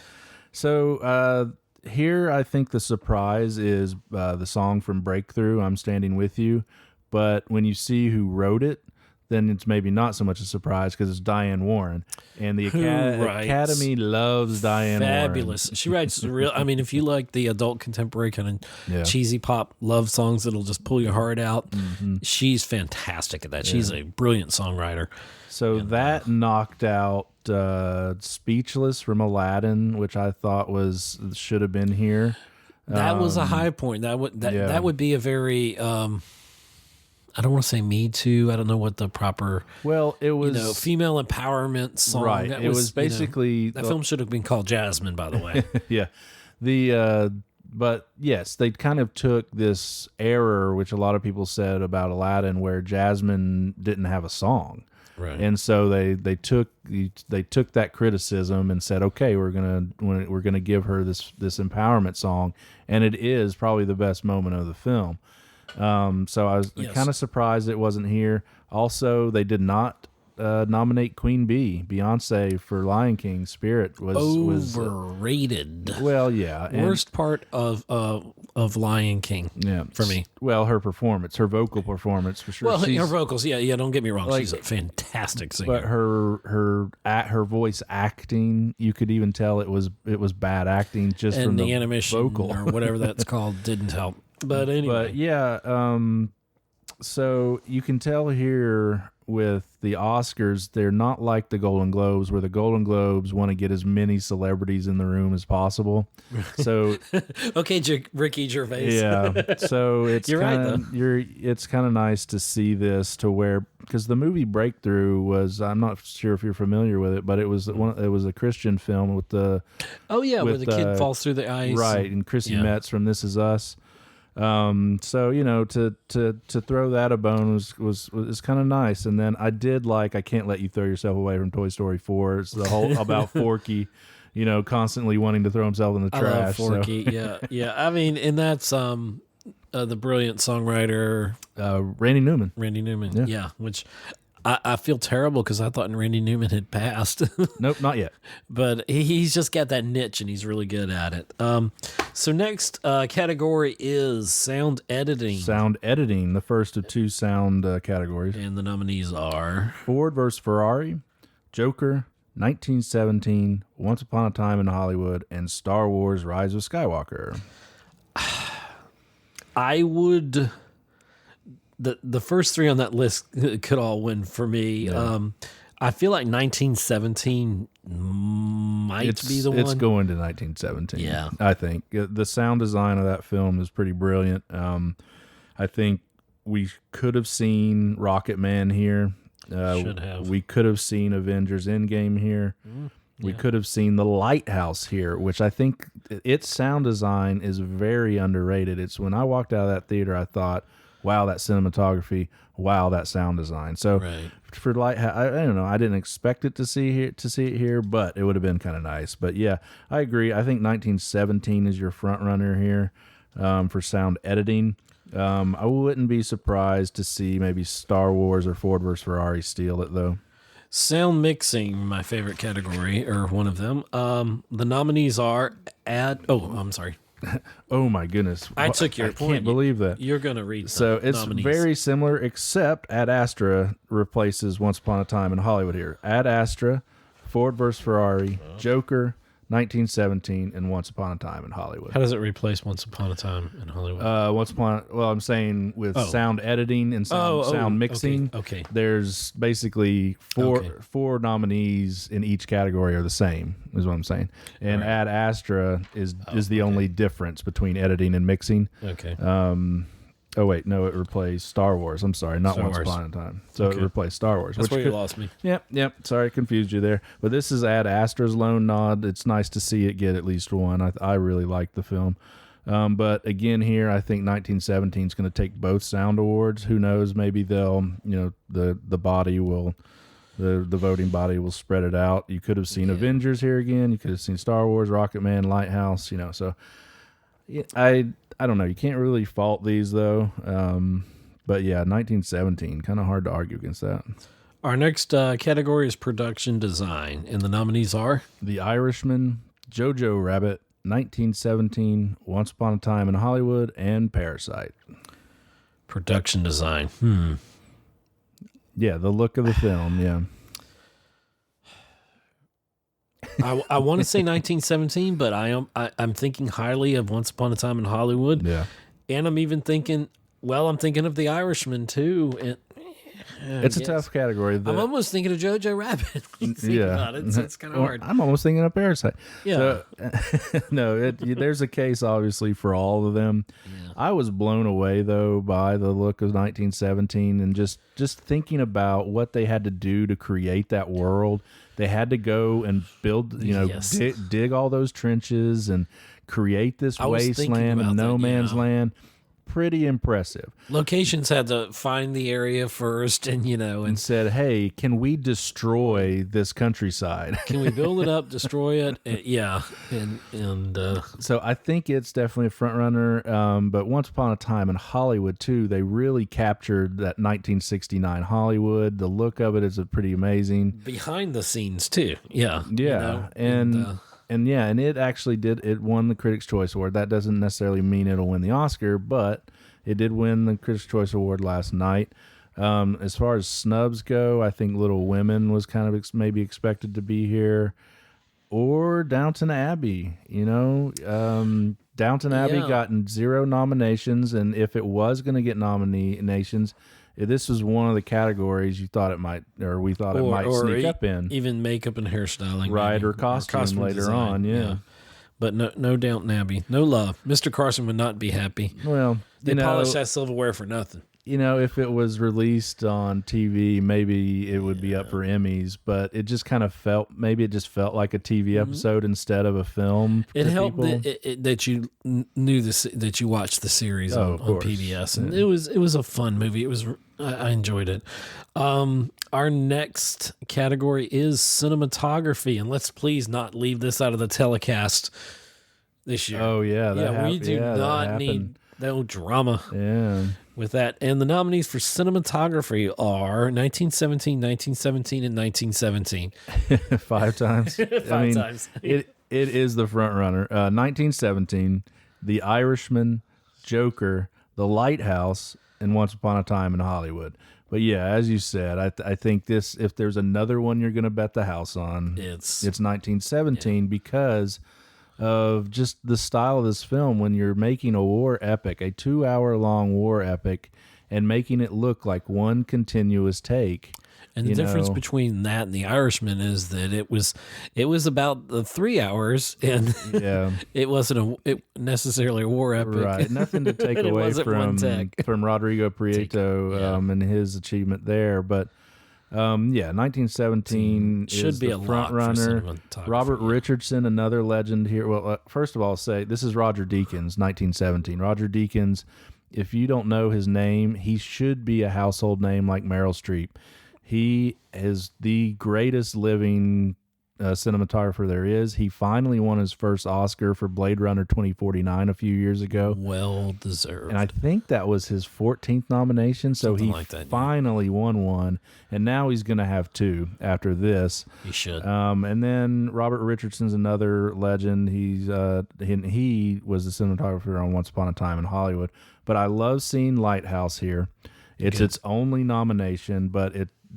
So here, I think the surprise is the song from Breakthrough, I'm Standing With You. But when you see who wrote it, then it's maybe not so much a surprise because it's Diane Warren. And the Academy loves Diane Warren. Fabulous. She writes if you like the adult contemporary kind of cheesy pop love songs that'll just pull your heart out, she's fantastic at that. She's a brilliant songwriter. So that knocked out Speechless from Aladdin, which I thought should have been here. That was a high point. That would be a very I don't want to say Me Too. I don't know what the proper. Well, it was female empowerment song. Right. It was basically that film should have been called Jasmine, by the way. Yeah. But yes, they kind of took this error, which a lot of people said about Aladdin, where Jasmine didn't have a song. Right. And so they took that criticism and said, okay, we're gonna give her this empowerment song, and it is probably the best moment of the film. So I was kind of surprised it wasn't here. Also, they did not nominate Queen Bee, Beyonce, for Lion King. Spirit was overrated. Well, yeah, worst part of Lion King. Yeah, for me. Well, her vocal performance for sure. Well, her vocals, yeah. Don't get me wrong, she's a fantastic singer. But her voice acting, you could even tell it was bad acting just from the animation vocal or whatever that's called didn't help. But anyway, so you can tell here with the Oscars, they're not like the Golden Globes, where the Golden Globes want to get as many celebrities in the room as possible. So, okay, Ricky Gervais. Yeah. So it's it's kind of nice to see this because the movie Breakthrough was, I'm not sure if you're familiar with it, but it was a Christian film with the where the kid falls through the ice, right? And Chrissy Metz from This Is Us. So to throw that a bone was kind of nice. And then I did I Can't Let You Throw Yourself Away from Toy Story 4. It's the whole about Forky, constantly wanting to throw himself in the trash. I love Forky. So. Yeah. I mean, and that's the brilliant songwriter Randy Newman. Yeah, which I feel terrible because I thought Randy Newman had passed. Nope, not yet. But he's just got that niche and he's really good at it. So next category is sound editing. Sound editing, the first of two sound categories. And the nominees are Ford vs. Ferrari, Joker, 1917, Once Upon a Time in Hollywood, and Star Wars Rise of Skywalker. I would... The first three on that list could all win for me. Yeah. I feel like 1917 might be the one. It's going to 1917. Yeah. I think. The sound design of that film is pretty brilliant. I think we could have seen Rocket Man here. Should have. We could have seen Avengers Endgame here. We could have seen The Lighthouse here, which I think its sound design is very underrated. It's when I walked out of that theater, I thought, wow, that cinematography. Wow, that sound design. So for Lighthouse, I don't know. I didn't expect it to see it here, but it would have been kind of nice. But yeah, I agree. I think 1917 is your front runner here for sound editing. I wouldn't be surprised to see maybe Star Wars or Ford vs. Ferrari steal it though. Sound mixing, my favorite category, or one of them. The nominees are I'm sorry. Oh my goodness! I took your point. I can't believe that. You're going to read. So it's nominees. very similar, except Ad Astra replaces Once Upon a Time in Hollywood here. Ad Astra, Ford vs. Ferrari, Joker, 1917, and Once Upon a Time in Hollywood. How does it replace Once Upon a Time in Hollywood? I'm saying with sound editing and sound mixing. Okay. There's basically four nominees in each category are the same, is what I'm saying. And Ad Astra is the only difference between editing and mixing. Okay. It replaced Star Wars. I'm sorry, not Once Upon a Time. So it replaced Star Wars. That's where you lost me. Yep. Sorry, I confused you there. But this is Ad Astra's lone nod. It's nice to see it get at least one. I really like the film. But again, here I think 1917 is going to take both sound awards. Who knows? Maybe they'll, the body will, the voting body will spread it out. You could have seen Avengers here again. You could have seen Star Wars, Rocket Man, Lighthouse. So I don't know. You can't really fault these though. But yeah, 1917, kind of hard to argue against that. Our next category is production design, and the nominees are The Irishman, Jojo Rabbit, 1917, Once Upon a Time in Hollywood, and Parasite. Production design. Yeah, the look of the film. Yeah. I want to say 1917, but I'm thinking highly of Once Upon a Time in Hollywood. Yeah. And I'm even thinking, I'm thinking of The Irishman too. And it's a tough category. I'm almost thinking of Jojo Rabbit. When you think about it, so it's kind of hard. I'm almost thinking of Parasite. Yeah. So, there's a case obviously for all of them. Yeah. I was blown away though by the look of 1917 and just thinking about what they had to do to create that world. They had to go and build, dig all those trenches and create this wasteland and no man's land. Pretty impressive. Locations had to find the area first and said, hey, can we destroy this countryside? Can we build it up, destroy it? Yeah. So I think it's definitely a front runner. But Once Upon a Time in Hollywood too, they really captured that 1969 Hollywood. The look of it is pretty amazing. Behind the scenes too. Yeah. Yeah. And it actually it won the Critics' Choice Award. That doesn't necessarily mean it'll win the Oscar, but it did win the Critics' Choice Award last night. As far as snubs go, I think Little Women was kind of maybe expected to be here, or Downton Abbey. Downton Abbey gotten 0 nominations, and if it was going to get nominations, this was one of the categories we thought it might sneak up in. Even makeup and hairstyling. Right, or costume later design, on, yeah. But no Downton Abbey. No love. Mr. Carson would not be happy. Well, they polished that silverware for nothing. If it was released on TV, maybe it would be up for Emmys, but it just kind of felt like a TV episode instead of a film. It helped that you knew that you watched the series on PBS, and it was a fun movie. I enjoyed it. Our next category is cinematography, and let's please not leave this out of the telecast this year. Oh yeah, we do not need no drama. Yeah. With that. And the nominees for cinematography are 1917, 1917, and 1917. 5 times. Five times. It is the front runner. 1917, The Irishman, Joker, The Lighthouse, and Once Upon a Time in Hollywood. But yeah, as you said, I think this, if there's another one you're going to bet the house on, it's 1917 because of just the style of this film. When you're making a war epic, a 2-hour-long war epic, and making it look like one continuous take. And the difference between that and The Irishman is that it was about the 3 hours, and it wasn't necessarily a war epic. Right, nothing to take away from Rodrigo Prieto and his achievement there, but 1917 should is be the a front runner. Robert Richardson, another legend here. Well, first of all, I'll say this is Roger Deakins, 1917. Roger Deakins, if you don't know his name, he should be a household name like Meryl Streep. He is the greatest living cinematographer there is. He finally won his first Oscar for Blade Runner 2049 a few years ago. Well deserved. And I think that was his 14th nomination, so Something he like that, finally won one, and now he's going to have two after this. He should. And then Robert Richardson's another legend. He was the cinematographer on Once Upon a Time in Hollywood. But I love seeing Lighthouse here. It's its only nomination, but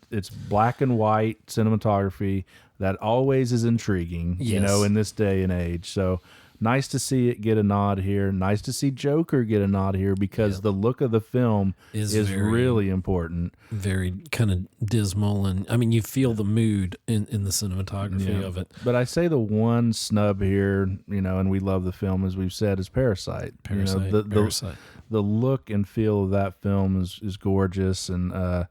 it's black and white cinematography that always is intriguing, in this day and age. So nice to see it get a nod here. Nice to see Joker get a nod here because the look of the film is really important. Very kind of dismal, and I mean, you feel the mood in the cinematography of it. But I say the one snub here, and we love the film, as we've said, is Parasite. Parasite. The look and feel of that film is gorgeous, and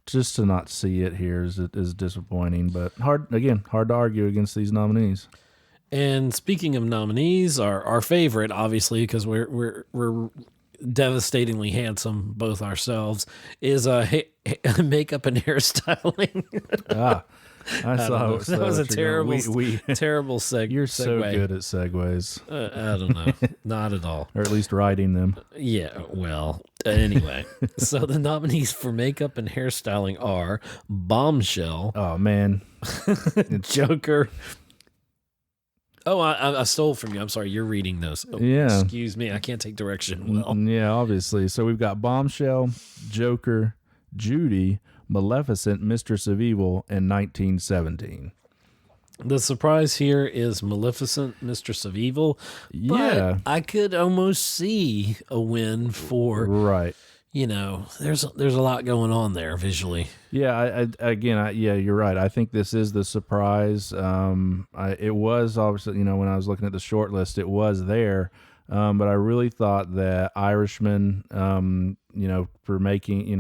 just to not see it here is disappointing. But hard to argue against these nominees. And speaking of nominees, our favorite, obviously, because we're devastatingly handsome both ourselves, is makeup and hairstyling. I saw that was a terrible, terrible You're segue. so good at segues. I don't know, not at all. Or at least writing them. Yeah, well, anyway. So the nominees for makeup and hairstyling are Bombshell. Oh, man. Joker. Oh, I stole from you. I'm sorry. You're reading those. Oh, yeah. Excuse me. I can't take direction well. Yeah, obviously. So we've got Bombshell, Joker, Judy, Maleficent, Mistress of Evil, and 1917. The surprise here is Maleficent, Mistress of Evil. But I could almost see a win for... Right. There's a lot going on there visually. Yeah, you're right. I think this is the surprise. It was obviously, when I was looking at the short list, it was there. But I really thought that Irishman, for making,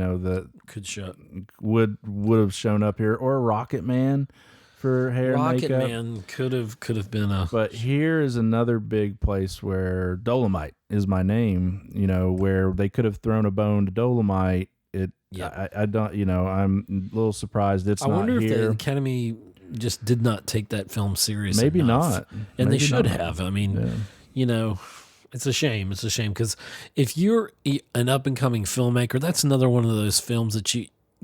would have shown up here, or Rocket Man for hair and makeup. Rocket Man could have been a. But here is another big place where Dolomite is my name. Where they could have thrown a bone to Dolomite. I don't. I'm a little surprised it's not here. I wonder if the Academy just did not take that film seriously. Maybe not, and they should have. I mean, It's a shame. It's a shame because if you're an up and coming filmmaker, that's another one of those films that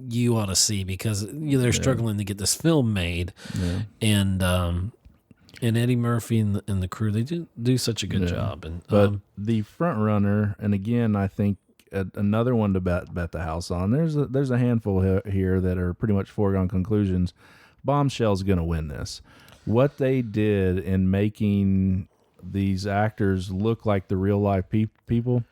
you ought to see because they're struggling to get this film made, and Eddie Murphy and the crew, they do such a good job. And but the front runner, and again, I think another one to bet the house on. There's a handful here that are pretty much foregone conclusions. Bombshell's going to win this. What they did in making these actors look like the real life people.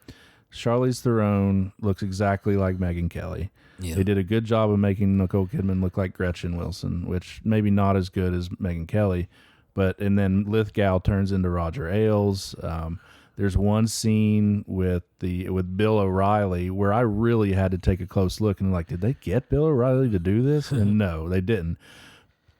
Charlize Theron looks exactly like Megyn Kelly. Yeah. They did a good job of making Nicole Kidman look like Gretchen Wilson, which maybe not as good as Megyn Kelly, and then Lithgow turns into Roger Ailes. There's one scene with Bill O'Reilly where I really had to take a close look and did they get Bill O'Reilly to do this? And no, they didn't.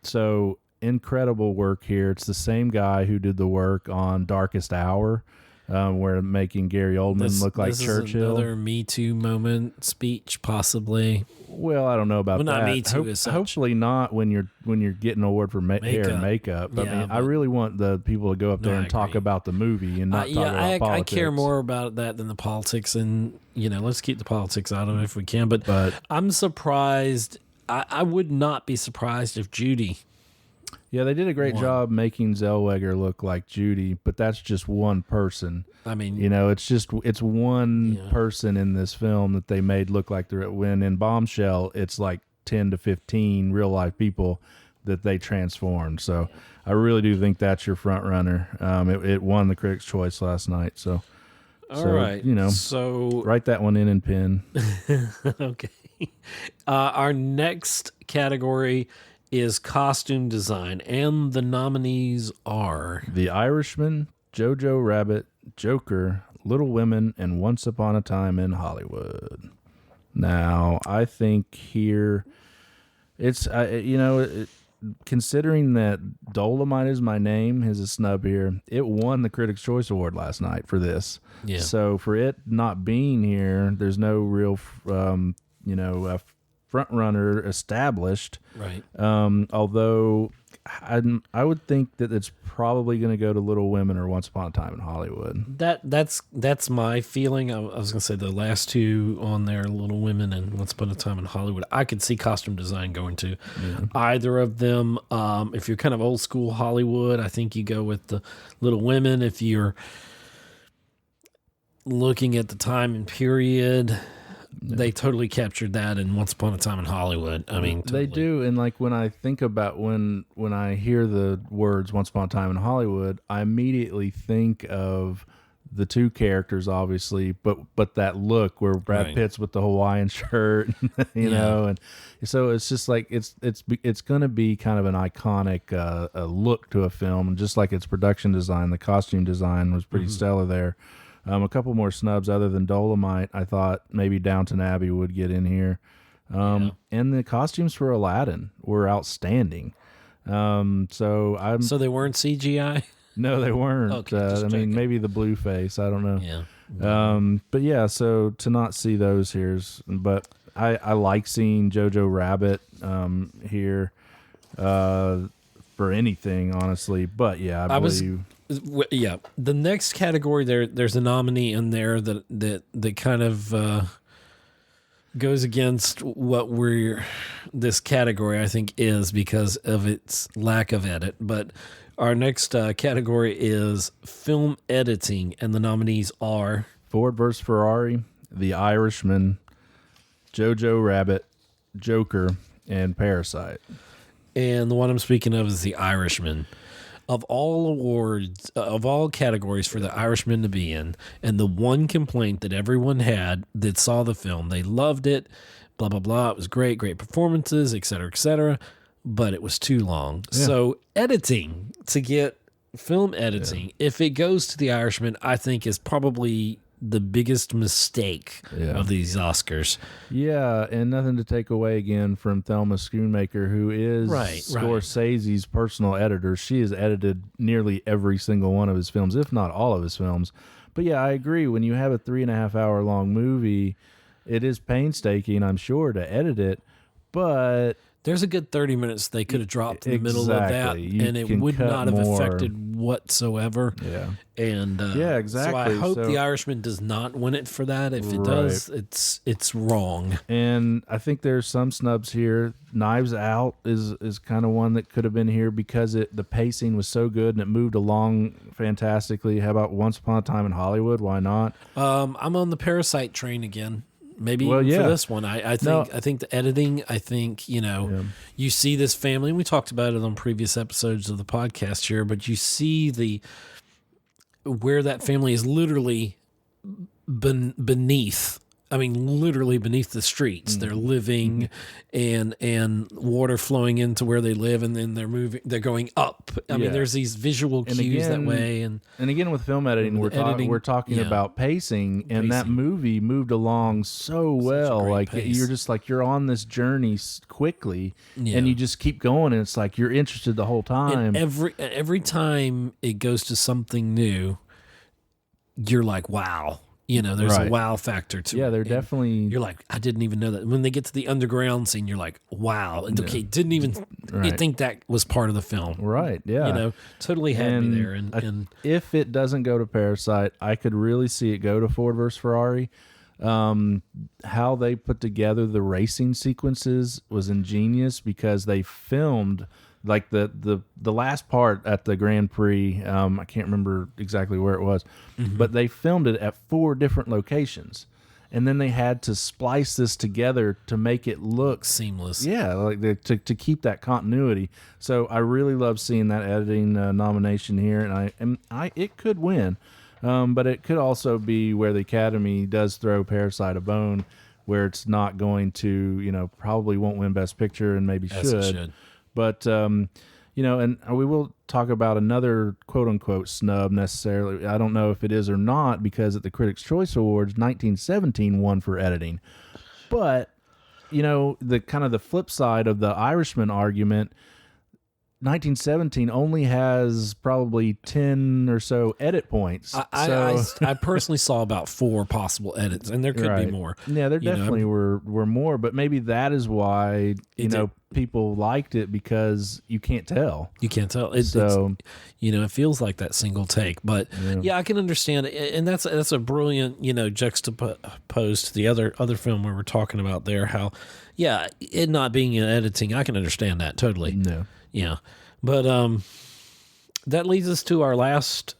So incredible work here. It's the same guy who did the work on Darkest Hour, where making Gary Oldman look like Churchill. This is another Me Too moment speech, possibly. Well, I don't know about that. Not Me Too as such. Hopefully not when you're getting an award for hair and makeup. Yeah, I really want the people to go up there and talk about the movie and not talk about politics. I care more about that than the politics, and let's keep the politics out of it if we can. But I'm surprised. I would not be surprised if Judy. Yeah, they did a great job making Zellweger look like Judy, but that's just one person. I mean, it's one person in this film that they made look like when in Bombshell, it's like 10 to 15 real life people that they transformed. So I really do think that's your front runner. It won the Critics' Choice last night. So, all right. So write that one in pen. Okay. Our next category is costume design, and the nominees are The Irishman, Jojo Rabbit, Joker, Little Women, and Once Upon a Time in Hollywood. Now, I think here it's considering that Dolomite is my name, is a snub here. It won the Critics' Choice Award last night for this. Yeah. So for it not being here, there's no real front runner established, right? Although I would think that it's probably going to go to Little Women or Once Upon a Time in Hollywood. That's my feeling. I was going to say the last two on there, Little Women and Once Upon a Time in Hollywood. I could see costume design going to either of them. If you're kind of old school Hollywood, I think you go with the Little Women. If you're looking at the time and period, they totally captured that in Once Upon a Time in Hollywood. I mean, totally. They do. And like when I think about when I hear the words Once Upon a Time in Hollywood, I immediately think of the two characters, obviously, but that look where Brad Pitt's with the Hawaiian shirt, you know, and so it's just like it's going to be kind of an iconic look to a film, and just like its production design, the costume design was pretty stellar there. A couple more snubs other than Dolomite. I thought maybe Downton Abbey would get in here. And the costumes for Aladdin were outstanding. So they weren't CGI? No, they weren't. Okay, I mean, maybe the blue face. I don't know. Yeah. But yeah, so to not see those here, but I like seeing Jojo Rabbit here for anything, honestly. But yeah, I believe. The next category there's a nominee in there that kind of goes against what this category I think is because of its lack of edit. But our next category is film editing, and the nominees are Ford vs. Ferrari, The Irishman, Jojo Rabbit, Joker, and Parasite. And the one I'm speaking of is The Irishman. Of all awards, of all categories for The Irishman to be in, and the one complaint that everyone had that saw the film, they loved it, blah, blah, blah. It was great performances, et cetera, but it was too long. Yeah. So editing, to get film editing, if it goes to The Irishman, I think is probably the biggest mistake of these Oscars. Yeah, and nothing to take away again from Thelma Schoonmaker, who is Scorsese's personal editor. She has edited nearly every single one of his films, if not all of his films. But yeah, I agree. When you have a 3.5 hour long movie, it is painstaking, I'm sure, to edit it, but there's a good 30 minutes they could have dropped in the middle of that, and it would not have affected whatsoever. Yeah. And exactly. So I hope The Irishman does not win it for that. If it does, it's wrong. And I think there's some snubs here. Knives Out is kind of one that could have been here because the pacing was so good and it moved along fantastically. How about Once Upon a Time in Hollywood? Why not? I'm on the Parasite train again. Maybe for this one, I think the editing. I think you see this family, and we talked about it on previous episodes of the podcast here. But you see where that family is literally beneath. I mean, literally beneath the streets. They're living, and water flowing into where they live, and then they're moving. They're going up. I mean, there's these visual cues that way. And again, with film editing, we're talking about pacing, and that movie moved along so well. Like pace. You're just like you're on this journey quickly, and you just keep going, and it's like you're interested the whole time. And every time it goes to something new, you're like, wow. There's a wow factor to it. Yeah, they're definitely... You're like, I didn't even know that. When they get to the underground scene, you're like, wow. And okay, didn't even think that was part of the film. Right, yeah. Totally had me there. And if it doesn't go to Parasite, I could really see it go to Ford vs. Ferrari. How they put together the racing sequences was ingenious because they filmed... Like the last part at the Grand Prix, I can't remember exactly where it was, but they filmed it at 4 different locations, and then they had to splice this together to make it look seamless. Yeah, like to keep that continuity. So I really love seeing that editing nomination here, and it could win, but it could also be where the Academy does throw Parasite a bone, where it's not going to, probably won't win Best Picture and maybe should. But, and we will talk about another quote-unquote snub necessarily. I don't know if it is or not because at the Critics' Choice Awards, 1917 won for editing. But, the kind of the flip side of the Irishman argument, 1917 only has probably 10 or so edit points. I personally saw about 4 possible edits, and there could be more. Yeah, there definitely were more, but maybe that is why people liked it, because you can't tell. You can't tell. It feels like that single take. But yeah, I can understand it, and that's a brilliant juxtaposed to the other film we were talking about there. How it not being in editing, I can understand that totally. No. Yeah, but that leads us to our last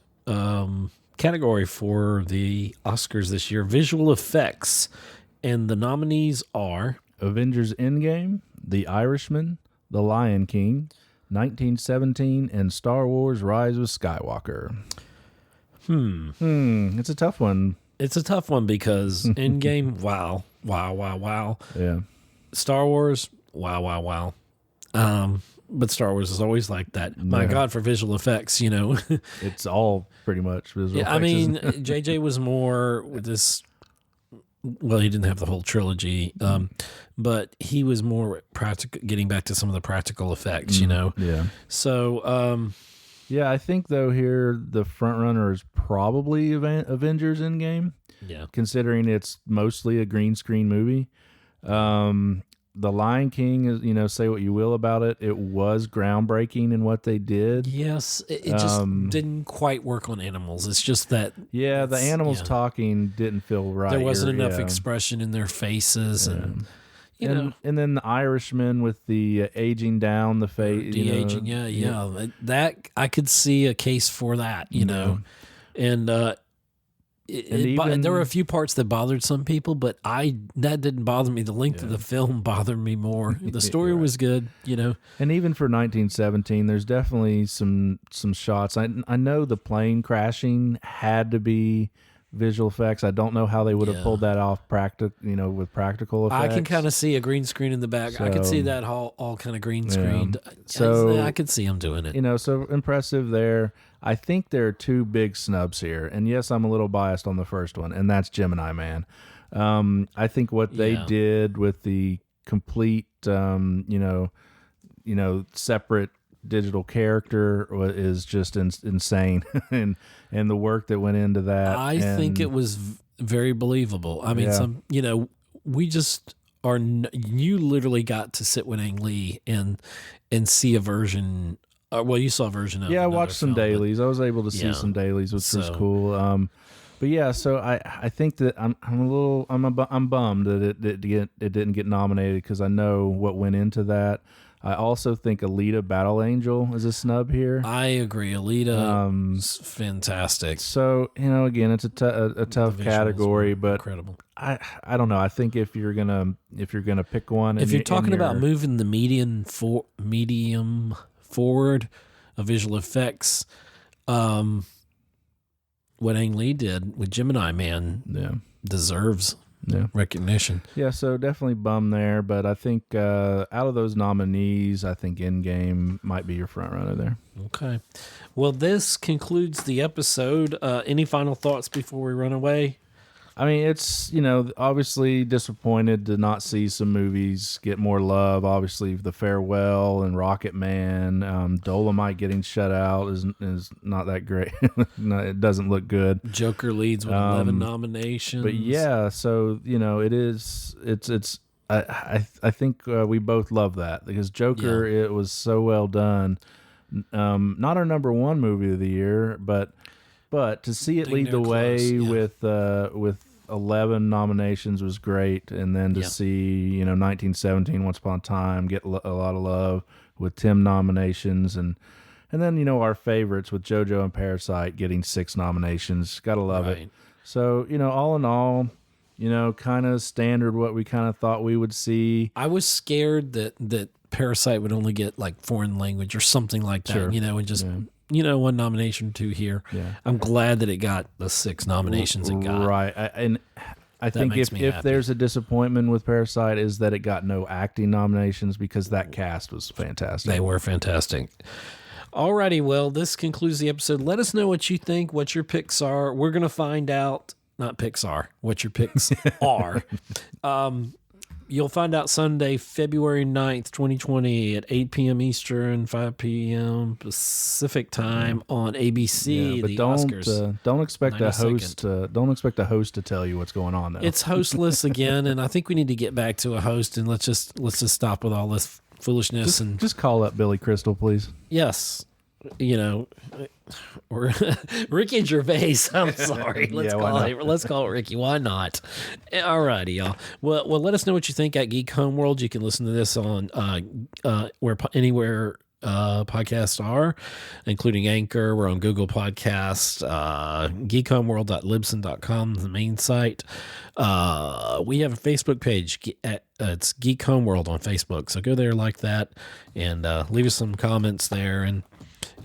category for the Oscars this year: visual effects, and the nominees are Avengers: Endgame, The Irishman, The Lion King, 1917, and Star Wars: Rise of Skywalker. It's a tough one. It's a tough one because Endgame, wow. Yeah. Star Wars, wow. But Star Wars is always like that. My God, for visual effects, It's all pretty much visual effects. I mean, JJ was more with this. Well, he didn't have the whole trilogy, but he was more practical, getting back to some of the practical effects, Yeah. So, I think, though, here the front runner is probably Avengers Endgame. Yeah. Considering it's mostly a green screen movie. The Lion King is, say what you will about it, it was groundbreaking in what they did. Yes, it just didn't quite work on animals. It's just that the animals talking didn't feel right. There wasn't enough expression in their faces, and then the Irishman with the aging down the face, de-aging. That I could see a case for that, and. There were a few parts that bothered some people, but that didn't bother me. The length of the film bothered me more. The story was good, And even for 1917, there's definitely some shots. I know the plane crashing had to be visual effects. I don't know how they would have pulled that off with practical effects. I can kind of see a green screen in the back. I could see that all kind of green screened. So I could see them doing it. So impressive there. I think there are 2 big snubs here, and yes, I'm a little biased on the first one, and that's Gemini Man. I think what they did with the complete, separate digital character is just insane, and the work that went into that. I think it was very believable. I mean, we just are. You literally got to sit with Ang Lee and see a version. Well, you saw a version of it. Yeah, I watched some dailies. I was able to see some dailies, which was cool. But so I think that I'm bummed that it didn't get nominated, because I know what went into that. I also think Alita: Battle Angel is a snub here. I agree. Alita is fantastic. So again, it's a tough category, but incredible. I don't know. I think if you're gonna pick one, if you're talking about moving the medium forward of visual effects, what Ang Lee did with Gemini Man deserves recognition. Yeah, so definitely bummed there, but I think out of those nominees, I think Endgame might be your front runner there. Okay. Well, this concludes the episode. Any final thoughts before we run away? I mean, it's, obviously disappointed to not see some movies get more love. Obviously, The Farewell and Rocket Man, Dolomite getting shut out is not that great. No, it doesn't look good. Joker leads with 11 nominations. But so, it is, it's, I think we both love that, because Joker, it was so well done. Not our number 1 movie of the year, but to see it lead the way with 11 nominations was great, and then to see 1917, Once Upon a Time get a lot of love with 10 nominations, and then our favorites with JoJo and Parasite getting 6 nominations. Gotta love it. So all in all, kind of standard what we kind of thought we would see. I was scared that Parasite would only get like foreign language or something like that, and just. 1 nomination or 2 here. Yeah. I'm glad that it got the 6 nominations it got. Right. I think if there's a disappointment with Parasite is that it got no acting nominations, because that cast was fantastic. They were fantastic. Alrighty, well, this concludes the episode. Let us know what you think, what your picks are. We're going to find out, not Pixar, what your picks are. You'll find out Sunday, February 9th, 2020 at 8 p.m. Eastern, 5 p.m. Pacific time on ABC. But the don't Oscars. don't expect a host. Don't expect a host to tell you what's going on. Though It's hostless again, and I think we need to get back to a host. And let's just stop with all this foolishness just call up Billy Crystal, please. Yes. Or Ricky Gervais. I'm sorry. Let's call it Ricky. Why not? All righty, y'all. Well, let us know what you think at Geek Homeworld. You can listen to this on anywhere podcasts are, including Anchor. We're on Google Podcasts, geekhomeworld.libsyn.com, the main site. We have a Facebook page. It's Geek Homeworld on Facebook. So go there like that and leave us some comments there and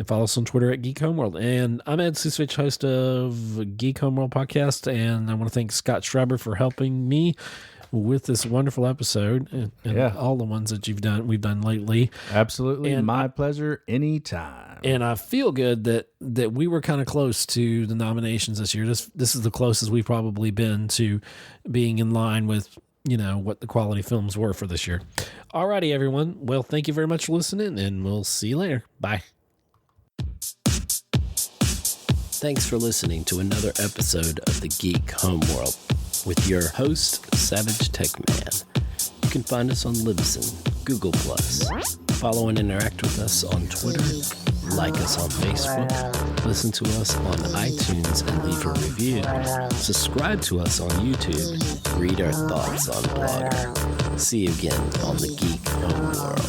follow us on Twitter at Geek Homeworld. And I'm Ed Ciucevich, host of Geek Homeworld podcast, and I want to thank Scott Schreiber for helping me with this wonderful episode and all the ones that we've done lately. Absolutely. And my pleasure anytime. And I feel good that we were kind of close to the nominations this year. This is the closest we've probably been to being in line with, what the quality films were for this year. All righty, everyone. Well, thank you very much for listening, and we'll see you later. Bye. Thanks for listening to another episode of the Geek Homeworld with your host, Savage Tech Man. You can find us on Libsyn, Google+. Follow and interact with us on Twitter, like us on Facebook, listen to us on iTunes and leave a review, subscribe to us on YouTube, read our thoughts on Blogger. See you again on the Geek Homeworld.